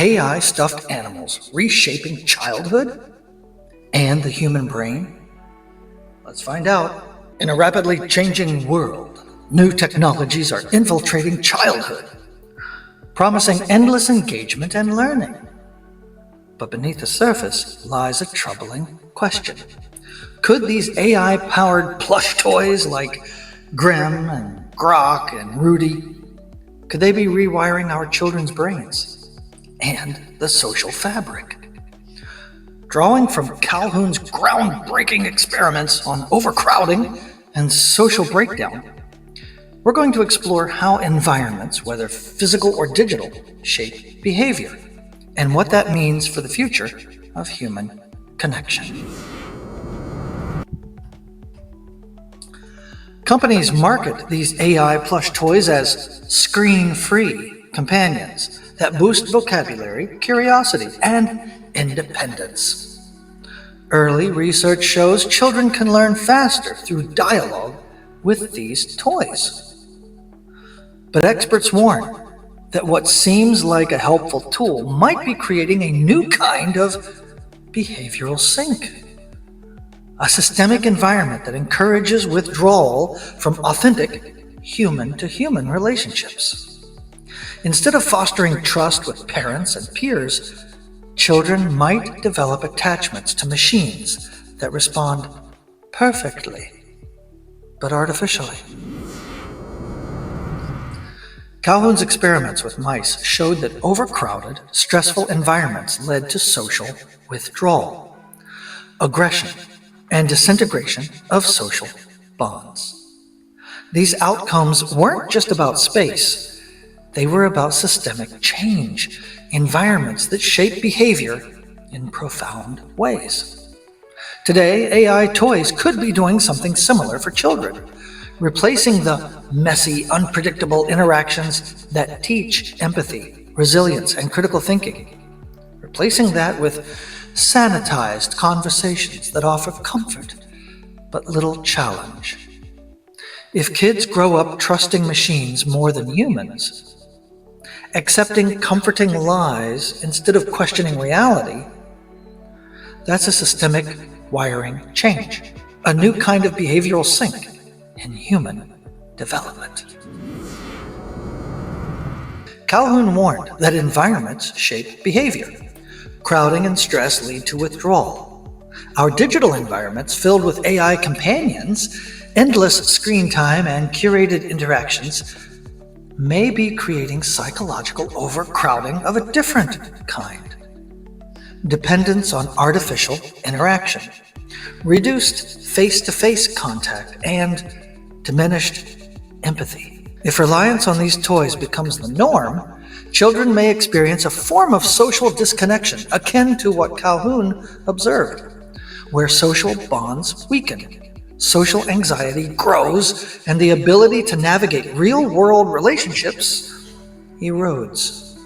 AI stuffed animals reshaping childhood and the human brain? Let's find out. In a rapidly changing world, new technologies are infiltrating childhood, promising endless engagement and learning. But beneath the surface lies a troubling question. Could these AI-powered plush toys like Grem and Grok and Rudi, could they be rewiring our children's brains and the social fabric? Drawing from Calhoun's groundbreaking experiments on overcrowding and social breakdown, we're going to explore how environments, whether physical or digital, shape behavior, and what that means for the future of human connection. Companies market these AI plush toys as screen-free companions that boost vocabulary, curiosity, and independence. Early research shows children can learn faster through dialogue with these toys. But experts warn that what seems like a helpful tool might be creating a new kind of behavioral sink. A systemic environment that encourages withdrawal from authentic human-to-human relationships. Instead of fostering trust with parents and peers, children might develop attachments to machines that respond perfectly, but artificially. Calhoun's experiments with mice showed that overcrowded, stressful environments led to social withdrawal, aggression, and disintegration of social bonds. These outcomes weren't just about space, they were about systemic change, environments that shape behavior in profound ways. Today, AI toys could be doing something similar for children, replacing the messy, unpredictable interactions that teach empathy, resilience, and critical thinking. Replacing that with sanitized conversations that offer comfort, but little challenge. If kids grow up trusting machines more than humans, accepting comforting lies instead of questioning reality, that's a systemic wiring change, a new kind of behavioral sink in human development. Calhoun warned that environments shape behavior. Crowding and stress lead to withdrawal. Our digital environments, filled with AI companions, endless screen time, and curated interactions, may be creating psychological overcrowding of a different kind. Dependence on artificial interaction, reduced face-to-face contact, and diminished empathy. If reliance on these toys becomes the norm, children may experience a form of social disconnection akin to what Calhoun observed, where social bonds weaken, social anxiety grows, and the ability to navigate real-world relationships erodes.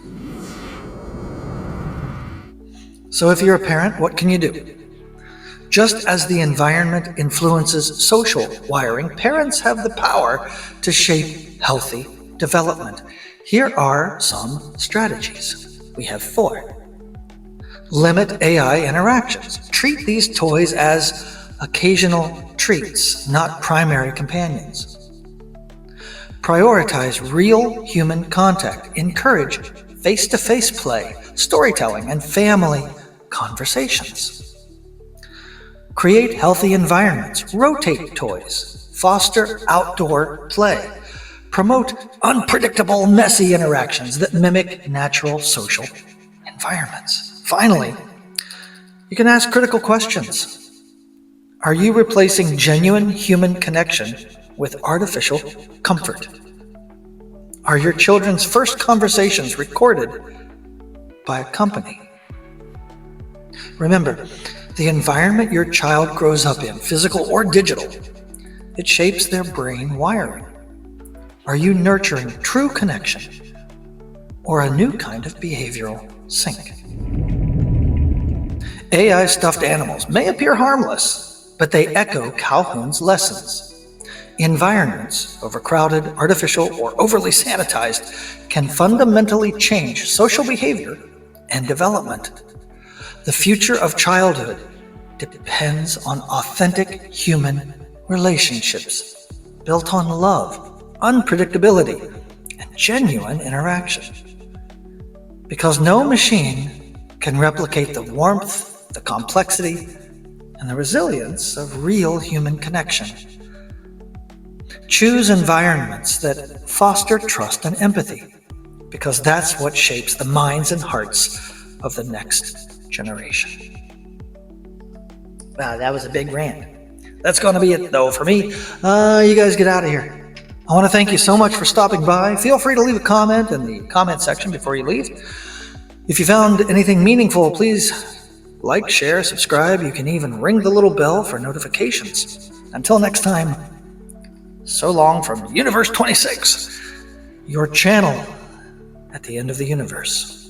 So if you're a parent, what can you do? Just as the environment influences social wiring, parents have the power to shape healthy development. Here are some strategies. We have 4. Limit AI interactions. Treat these toys as occasional treats, not primary companions. Prioritize real human contact. Encourage face-to-face play, storytelling, and family conversations. Create healthy environments. Rotate toys. Foster outdoor play. Promote unpredictable, messy interactions that mimic natural social environments. Finally, you can ask critical questions. Are you replacing genuine human connection with artificial comfort? Are your children's first conversations recorded by a company? Remember, the environment your child grows up in, physical or digital, it shapes their brain wiring. Are you nurturing true connection or a new kind of behavioral sink? AI stuffed animals may appear harmless, but they echo Calhoun's lessons. Environments, overcrowded, artificial, or overly sanitized, can fundamentally change social behavior and development. The future of childhood depends on authentic human relationships built on love, unpredictability, and genuine interaction. Because no machine can replicate the warmth, the complexity, and the resilience of real human connection. Choose environments that foster trust and empathy, because that's what shapes the minds and hearts of the next generation. Wow, that was a big rant. That's going to be it, though, for me. You guys get out of here. I want to thank you so much for stopping by. Feel free to leave a comment in the comment section before you leave. If you found anything meaningful, please like, share, subscribe. You can even ring the little bell for notifications. Until next time, so long from Universe 26, your channel at the end of the universe.